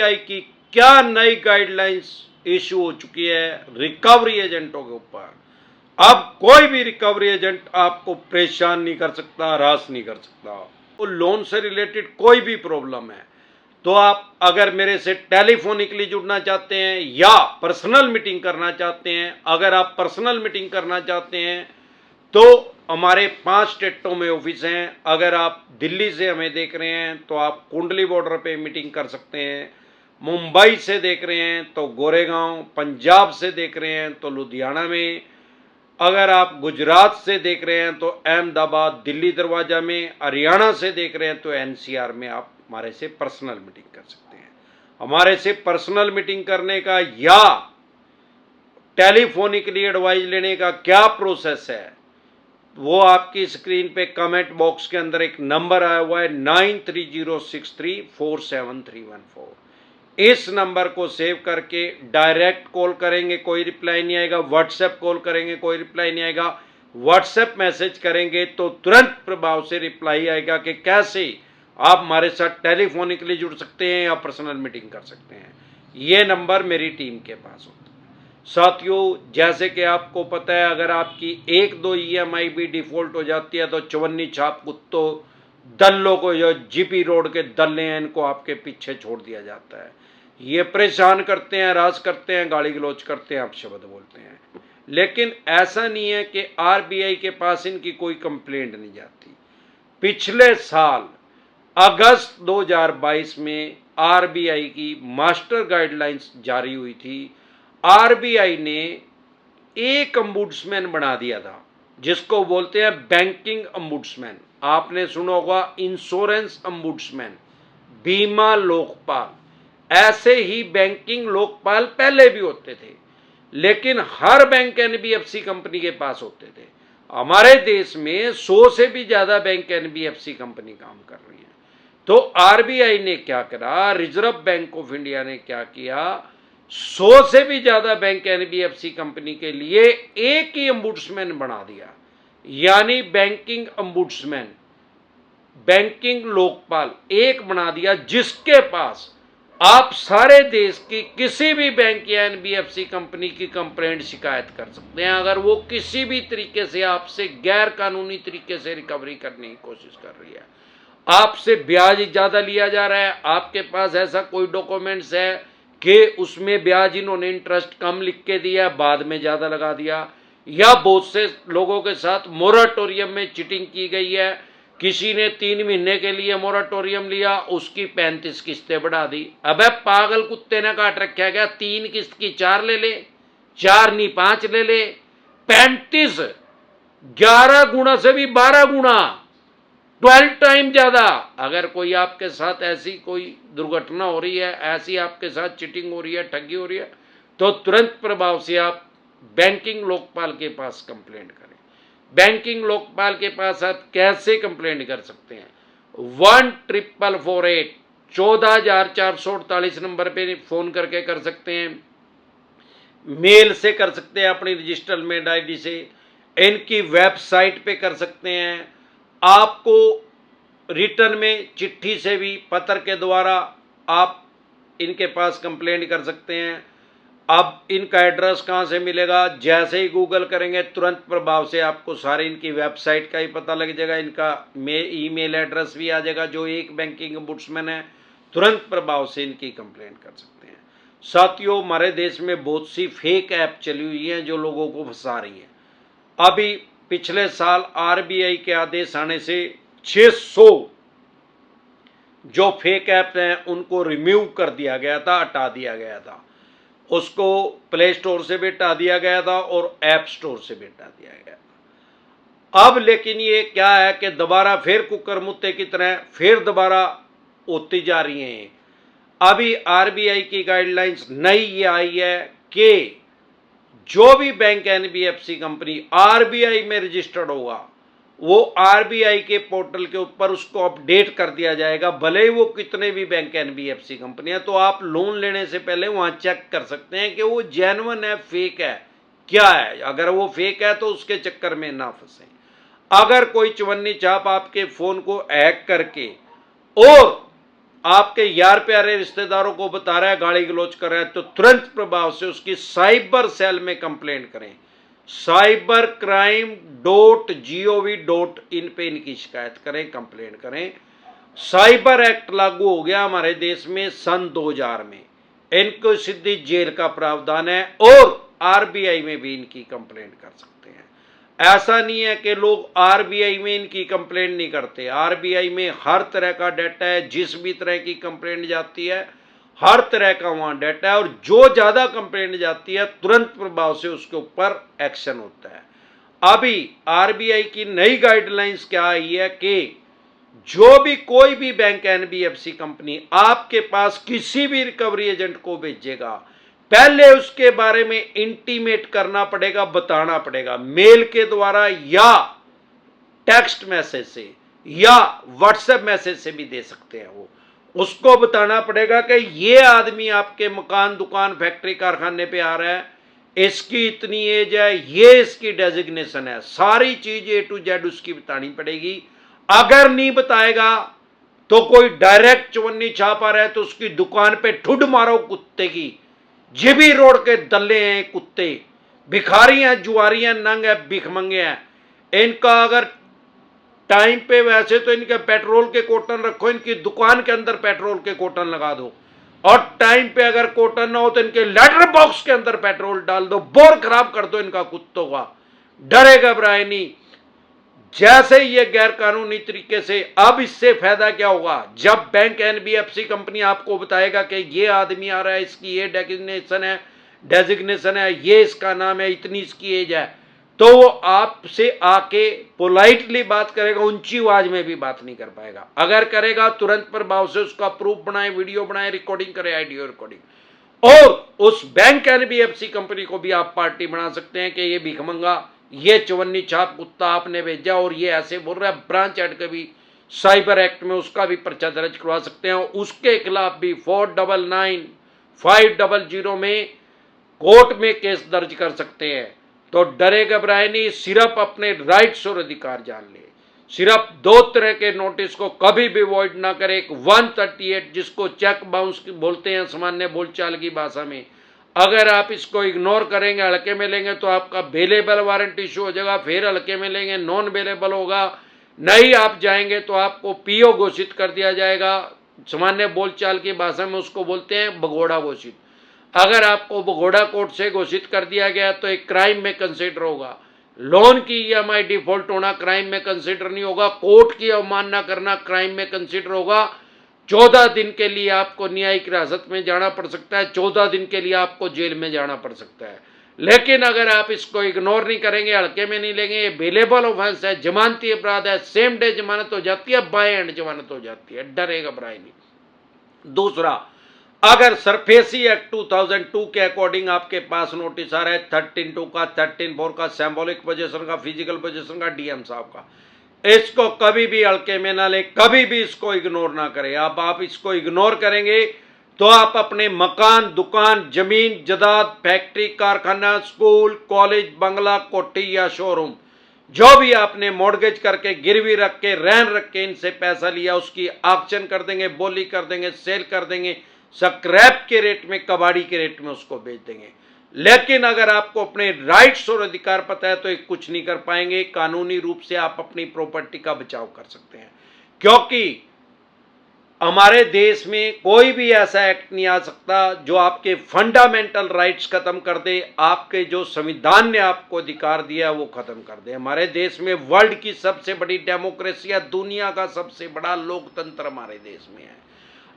RBI की क्या नई गाइडलाइंस इशू हो चुकी है रिकवरी एजेंटों के ऊपर। अब कोई भी रिकवरी एजेंट आपको परेशान नहीं कर सकता, हरास नहीं कर सकता। वो लोन से रिलेटेड कोई भी प्रॉब्लम है तो आप अगर मेरे से टेलीफोनिकली जुड़ना चाहते हैं या पर्सनल मीटिंग करना चाहते हैं, अगर आप पर्सनल मीटिंग करना चाहते हैं तो हमारे 5 स्टेटों में ऑफिस हैं। अगर आप दिल्ली से हमें देख रहे हैं तो आप कुंडली बॉर्डर पे मीटिंग कर सकते हैं, मुंबई से देख रहे हैं तो गोरेगांव, पंजाब से देख रहे हैं तो लुधियाना में, अगर आप गुजरात से देख रहे हैं तो अहमदाबाद, दिल्ली दरवाजा में, हरियाणा से देख रहे हैं तो एनसीआर में आप हमारे से पर्सनल मीटिंग कर सकते हैं। हमारे से पर्सनल मीटिंग करने का या टेलीफोनिकली एडवाइस लेने का क्या प्रोसेस है वो आपकी स्क्रीन पे कमेंट बॉक्स के अंदर एक नंबर आया हुआ है 9306347314। इस नंबर को सेव करके डायरेक्ट कॉल करेंगे कोई रिप्लाई नहीं आएगा, व्हाट्सएप कॉल करेंगे कोई रिप्लाई नहीं आएगा, व्हाट्सएप मैसेज करेंगे तो तुरंत प्रभाव से रिप्लाई आएगा कि कैसे आप हमारे साथ टेलीफोनिकली जुड़ सकते हैं या पर्सनल मीटिंग कर सकते हैं। ये नंबर मेरी टीम के पास होता है। साथियों, जैसे कि आपको पता है अगर आपकी 1-2 ईएमआई भी डिफॉल्ट हो जाती है तो चवन्नी छाप कुत्तों दल्लों को, जो जीपी रोड के दल्ले हैं, इनको आपके पीछे छोड़ दिया जाता है। ये परेशान करते हैं, राज करते हैं, गाली गलौज करते हैं, अपशब्द बोलते हैं, लेकिन ऐसा नहीं है कि आरबीआई के पास इनकी कोई कंप्लेंट नहीं जाती। पिछले साल अगस्त 2022 में आरबीआई की मास्टर गाइडलाइंस जारी हुई थी। आरबीआई ने एक ombudsman बना दिया था जिसको बोलते हैं बैंकिंग ombudsman। आपने सुना होगा इंश्योरेंस ombudsman, बीमा लोकपाल। ऐसे ही बैंकिंग लोकपाल पहले भी होते थे, लेकिन हर बैंक एनबीएफसी कंपनी के पास होते थे। हमारे देश में 100 से भी ज्यादा बैंक एनबीएफसी कंपनी काम कर रही है। तो आरबीआई ने क्या करा, रिजर्व बैंक ऑफ इंडिया ने क्या किया, 100 से भी ज्यादा बैंक एनबीएफसी कंपनी के लिए एक ही ombudsman बना दिया, यानी बैंकिंग ombudsman, बैंकिंग लोकपाल एक बना दिया, जिसके पास आप सारे देश की किसी भी बैंक या एनबीएफसी कंपनी की कंप्लेंट शिकायत कर सकते हैं अगर वो किसी भी तरीके से आपसे गैर कानूनी तरीके से रिकवरी करने की कोशिश कर रही है। आपसे ब्याज ज्यादा लिया जा रहा है, आपके पास ऐसा कोई डॉक्यूमेंट्स है कि उसमें ब्याज इन्होंने इंटरेस्ट कम लिख के दिया, बाद में ज्यादा लगा दिया, या बहुत से लोगों के साथ मोराटोरियम में चीटिंग की गई है, किसी ने 3 महीने के लिए मोराटोरियम लिया, उसकी 35 किस्तें बढ़ा दी। अबे पागल कुत्ते ने काट रखा गया, 3 किस्त की 4 ले ले, 4 नहीं 5 ले ले, 35, 11 गुना से भी 12 गुना, 12 टाइम ज्यादा। अगर कोई आपके साथ ऐसी कोई दुर्घटना हो रही है, ऐसी आपके साथ चीटिंग हो रही है, ठगी हो रही है, तो तुरंत प्रभाव से आप बैंकिंग लोकपाल के पास कंप्लेंट करें। बैंकिंग लोकपाल के पास आप कैसे कंप्लेंट कर सकते हैं? 1448 14,448 नंबर पे फोन करके कर सकते हैं, मेल से कर सकते हैं अपनी रजिस्टर्ड मेल आईडी से, इनकी वेबसाइट पे कर सकते हैं, आपको रिटर्न में चिट्ठी से भी, पत्र के द्वारा आप इनके पास कंप्लेंट कर सकते हैं। अब इनका एड्रेस कहाँ से मिलेगा? जैसे ही गूगल करेंगे तुरंत प्रभाव से आपको सारे इनकी वेबसाइट का ही पता लग जाएगा, इनका ईमेल एड्रेस भी आ जाएगा। जो एक बैंकिंग ombudsman है, तुरंत प्रभाव से इनकी कंप्लेंट कर सकते हैं। साथियों, हमारे देश में बहुत सी फेक ऐप चली हुई हैं जो लोगों को फंसा रही हैं। अभी पिछले साल आरबीआई के आदेश आने से 600 जो फेक ऐप हैं उनको रिमूव कर दिया गया था, हटा दिया गया था। उसको प्ले स्टोर से भी हटा दिया गया था और ऐप स्टोर से भी हटा दिया गया था। अब लेकिन ये क्या है कि दोबारा फिर कुकर मुत्ते की तरह फिर दोबारा होती जा रही हैं। अभी आरबीआई की गाइडलाइंस नई ये आई है कि जो भी बैंक एनबीएफसी कंपनी आरबीआई में रजिस्टर्ड होगा, वो आरबीआई के पोर्टल के ऊपर उसको अपडेट कर दिया जाएगा, भले ही वो कितने भी बैंक एनबीएफसी कंपनी है। तो आप लोन लेने से पहले वहां चेक कर सकते हैं कि वो जेन्युइन है, फेक है, क्या है। अगर वो फेक है तो उसके चक्कर में ना फंसे। अगर कोई चवन्नी चाप आपके फोन को हैक करके और आपके यार प्यारे रिश्तेदारों को बता रहा है, गाली गलौज कर रहा है, तो तुरंत प्रभाव से उसकी साइबर सेल में कंप्लेंट करें। cybercrime.gov.in पे इनकी शिकायत करें, कंप्लेंट करें। साइबर एक्ट लागू हो गया हमारे देश में सन 2000 में, इनको सीधी जेल का प्रावधान है और आरबीआई में भी इनकी कंप्लेंट कर सकते हैं। ऐसा नहीं है कि लोग आरबीआई में इनकी कंप्लेंट नहीं करते, आरबीआई में हर तरह का डाटा है, जिस भी तरह की कंप्लेंट जाती है हर तरह का वहां डाटा है, और जो ज्यादा कंप्लेंट जाती है तुरंत प्रभाव से उसके ऊपर एक्शन होता है। अभी आरबीआई की नई गाइडलाइंस क्या आई है कि जो भी कोई भी बैंक एनबीएफसी कंपनी आपके पास किसी भी रिकवरी एजेंट को भेजेगा, पहले उसके बारे में इंटीमेट करना पड़ेगा, बताना पड़ेगा, मेल के द्वारा या टेक्स्ट मैसेज से या व्हाट्सएप मैसेज से भी दे सकते हैं। वो उसको बताना पड़ेगा कि ये आदमी आपके मकान, दुकान, फैक्ट्री, कारखाने पे आ रहा है, इसकी इतनी एज है, ये इसकी डेजिग्नेशन है, सारी चीज ए टू जेड उसकी बतानी पड़ेगी। अगर नहीं बताएगा तो कोई डायरेक्ट चवन्नी छाप आ रहा है तो उसकी दुकान पे ठुड मारो कुत्ते की। जीबी रोड के दल्ले हैं कुत्ते, भिखारी हैं, जुआरी हैं, नंग है, भिखमंगे हैं। इनका अगर टाइम पे, वैसे तो इनके पेट्रोल के कोटन रखो, इनकी दुकान के अंदर पेट्रोल के कोटन लगा दो, और टाइम पे अगर कोटन ना हो तो इनके लेटर बॉक्स के अंदर पेट्रोल डाल दो, बोर खराब कर दो इनका कुत्तों का। डरे घबराए नहीं। जैसे ये गैर कानूनी तरीके से, अब इससे फायदा क्या होगा, जब बैंक एनबीएफसी कंपनी आपको बताएगा कि ये आदमी आ रहा है, इसकी ये डेजिग्नेशन है, ये इसका नाम है, इतनी इसकी एज है, तो वो आपसे आके पोलाइटली बात करेगा, ऊंची आवाज में भी बात नहीं कर पाएगा। अगर करेगा तुरंत प्रभाव से उसका प्रूफ बनाए, वीडियो बनाए, रिकॉर्डिंग करे, ऑडियो रिकॉर्डिंग, और उस बैंक एनबीएफसी कंपनी को भी आप पार्टी बना सकते हैं कि ये भिखमंगा, ये चवन्नी छाप कुत्ता आपने भेजा और ये ऐसे बोल रहा है। ब्रांच एड के भी साइबर एक्ट में उसका भी पर्चा दर्ज करवा सकते हैं, उसके खिलाफ भी 499500 में कोर्ट में केस दर्ज कर सकते हैं। तो डरे घबराए नहीं, सिर्फ अपने राइट्स और अधिकार जान ले। सिर्फ दो तरह के नोटिस को कभी भी अवॉइड ना करें। एक 138 जिसको चेक बाउंस बोलते हैं सामान्य बोलचाल की भाषा में, अगर आप इसको इग्नोर करेंगे, हल्के में लेंगे, तो आपका बेलेबल वारंट इशू हो जाएगा, फिर हल्के में लेंगे नॉन बेलेबल होगा, नहीं आप जाएंगे तो आपको पीओ घोषित कर दिया जाएगा। सामान्य बोलचाल की भाषा में उसको बोलते हैं भगोड़ा घोषित। अगर आपको भगोड़ा कोर्ट से घोषित कर दिया गया तो एक क्राइम में कंसिडर होगा। लोन की ईएमआई डिफॉल्ट होना क्राइम में कंसिडर नहीं होगा, कोर्ट की अवमानना करना क्राइम में कंसिडर होगा। 14 दिन के लिए आपको न्यायिक हिरासत में जाना पड़ सकता है, 14 दिन के लिए आपको जेल में जाना पड़ सकता है। लेकिन अगर आप इसको इग्नोर नहीं करेंगे, हल्के में नहीं लेंगे, ये बेलेबल ऑफेंस है, जमानती अपराध है, सेम डे जमानत हो जाती है, बाय एंड जमानत हो जाती है, डरे घबराए नहीं। दूसरा, अगर सरफेसी एक्ट 2002 के अकॉर्डिंग आपके पास नोटिस आ रहा है 13(2) का, 13(4) का, सिंबॉलिक पोजीशन का, फिजिकल पोजीशन का, डीएम साहब का, इसको कभी भी हल्के में ना ले, कभी भी इसको इग्नोर ना करें। अब आप इसको इग्नोर करेंगे तो आप अपने मकान, दुकान, जमीन, जायदाद, फैक्ट्री, कारखाना, स्कूल, कॉलेज, बंगला, कोठी या शोरूम, जो भी आपने मॉर्गेज करके, गिरवी रख के, रहन रख के इनसे पैसा लिया, उसकी ऑक्शन कर देंगे, बोली कर देंगे, सेल कर देंगे, स्क्रैप के रेट में, कबाड़ी के रेट में उसको बेच देंगे। लेकिन अगर आपको अपने राइट्स और अधिकार पता है तो कुछ नहीं कर पाएंगे। कानूनी रूप से आप अपनी प्रॉपर्टी का बचाव कर सकते हैं, क्योंकि हमारे देश में कोई भी ऐसा एक्ट नहीं आ सकता जो आपके फंडामेंटल राइट्स खत्म कर दे, आपके जो संविधान ने आपको अधिकार दिया है वो खत्म कर दे। हमारे देश में वर्ल्ड की सबसे बड़ी डेमोक्रेसी है, दुनिया का सबसे बड़ा लोकतंत्र हमारे देश में है।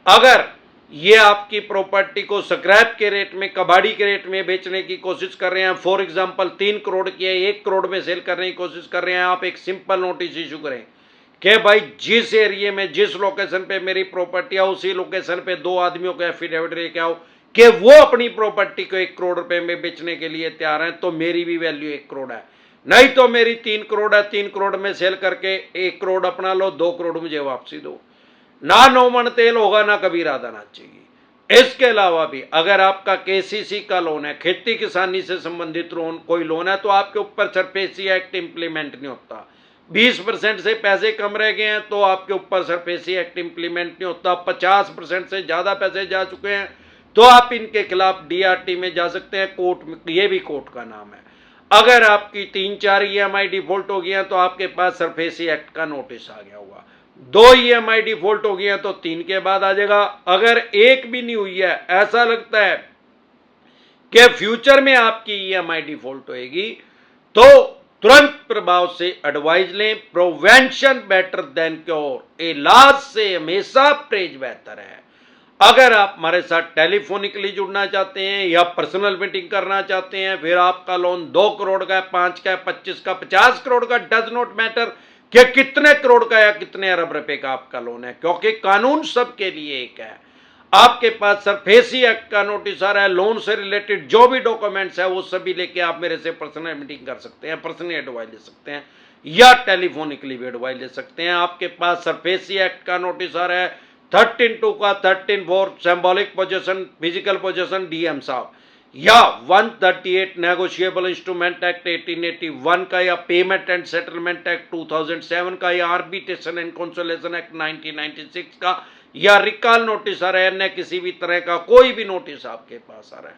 अगर ये आपकी प्रॉपर्टी को स्क्रैप के रेट में, कबाड़ी के रेट में बेचने की कोशिश कर रहे हैं, फॉर एग्जांपल 3 करोड़ की है, 1 करोड़ में सेल करने की कोशिश कर रहे हैं, आप एक सिंपल नोटिस इशू करें कि भाई जिस एरिया में, जिस लोकेशन पे मेरी प्रॉपर्टी है, उसी लोकेशन पे 2 आदमियों को एफिडेविट लेके आओ कि वो अपनी प्रॉपर्टी को 1 करोड़ रुपए में बेचने के लिए तैयार हैं, तो मेरी भी वैल्यू 1 करोड़ है। नहीं तो मेरी 3 करोड़ है, 3 करोड़ में सेल करके 1 करोड़ अपना लो, 2 करोड़ मुझे वापसी दो। ना 9 मन तेल होगा, ना कभी राधा नाचेगी। इसके अलावा भी अगर आपका केसीसी का लोन है, खेती किसानी से संबंधित लोन, कोई लोन है, तो आपके ऊपर सरफेसी एक्ट इंप्लीमेंट नहीं होता। 20% से पैसे कम रह गए हैं तो आपके ऊपर सरफेसी एक्ट इंप्लीमेंट नहीं होता। 50% से ज़्यादा पैसे जा चुके हैं तो आप इनके खिलाफ DRT में जा सकते हैं, कोर्ट में, ये भी कोर्ट का नाम है। अगर आपकी 3-4 EMI डिफॉल्ट हो गई हैं तो आपके पास सरफेसी एक्ट का नोटिस आ गया होगा। 2 EMI डिफॉल्ट हो गई हैं तो 3 के बाद आ जाएगा। अगर एक भी नहीं हुई है, ऐसा लगता है कि फ्यूचर में आपकी EMI डिफॉल्ट होएगी, तो तुरंत प्रभाव से एडवाइज लें। प्रिवेंशन बेटर देन क्योर, इलाज से हमेशा परहेज बेहतर है। अगर आप हमारे साथ टेलीफोनिकली जुड़ना चाहते हैं या पर्सनल मीटिंग करना चाहते हैं, फिर आपका लोन 2 करोड़ का है, 5 का है, 25 का, 50 करोड़ का, डज नॉट मैटर कि कितने करोड़ का या कितने अरब रुपए का आपका लोन है, क्योंकि कानून सबके लिए एक है। आपके पास सरफेसी एक्ट का नोटिस आ रहा है, लोन से रिलेटेड जो भी डॉक्यूमेंट्स है वो सभी लेके आप मेरे से पर्सनल मीटिंग कर सकते हैं, पर्सनली एडवाइस ले सकते हैं या टेलीफोनिकली भी एडवाइस ले सकते हैं। आपके पास सरफेसी एक्ट का नोटिस आ रहा है 13(2) का, 13(4) symbolic possession, physical possession DM साहब, या 138 नेगोशिएबल इंस्ट्रूमेंट एक्ट 1881 का, या पेमेंट एंड सेटलमेंट एक्ट 2007 का, या आर्बिट्रेशन एंड कंसोलिडेशन एक्ट 1996 का, या रिकॉल नोटिस आ रहा है, अन्य किसी भी तरह का कोई भी नोटिस आपके पास आ रहा है,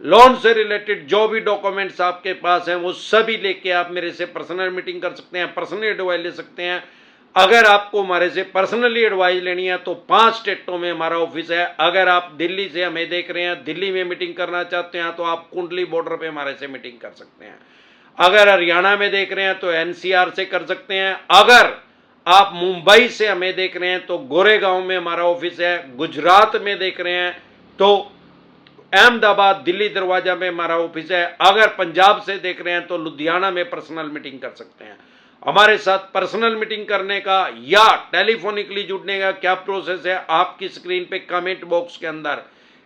लोन से रिलेटेड जो भी डॉक्यूमेंट्स आपके पास हैं वो सभी लेके आप मेरे से पर्सनल मीटिंग कर सकते हैं, पर्सनली एडवाइस ले सकते हैं। अगर आपको हमारे से पर्सनली एडवाइस लेनी है तो 5 स्टेटों में हमारा ऑफिस है। अगर आप दिल्ली से हमें देख रहे हैं, दिल्ली में मीटिंग करना चाहते हैं तो आप कुंडली बॉर्डर पे हमारे से मीटिंग कर सकते हैं। अगर हरियाणा में देख रहे हैं तो NCR से कर सकते हैं। अगर आप मुंबई से हमें देख रहे हैं तो गोरेगांव में हमारा ऑफिस है। गुजरात में देख रहे हैं तो अहमदाबाद, दिल्ली दरवाजा में हमारा ऑफिस है। अगर पंजाब से देख रहे हैं तो लुधियाना में पर्सनल मीटिंग कर सकते हैं। हमारे साथ पर्सनल मीटिंग करने का या टेलीफोनिकली जुड़ने का क्या प्रोसेस है, आपकी स्क्रीन पे कमेंट बॉक्स के अंदर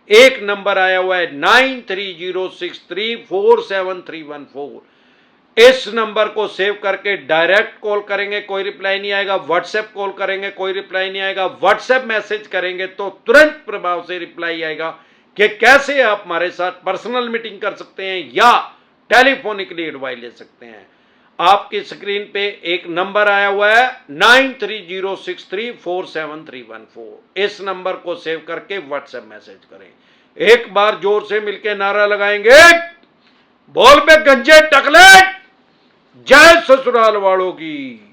एक नंबर आया हुआ है 9306347314। इस नंबर को सेव करके डायरेक्ट कॉल करेंगे, कोई रिप्लाई नहीं आएगा। व्हाट्सएप कॉल करेंगे, कोई रिप्लाई नहीं आएगा। व्हाट्सएप मैसेज करेंगे तो तुरंत प्रभाव से रिप्लाई आएगा कि कैसे आप हमारे साथ पर्सनल मीटिंग कर सकते हैं या टेलीफोनिकली एडवाइस ले सकते हैं। आपकी स्क्रीन पे एक नंबर आया हुआ है 9306347314। इस नंबर को सेव करके व्हाट्सएप मैसेज करें। एक बार जोर से मिलकर नारा लगाएंगे, बोल पे गंजे टकले, जय ससुराल वालों की।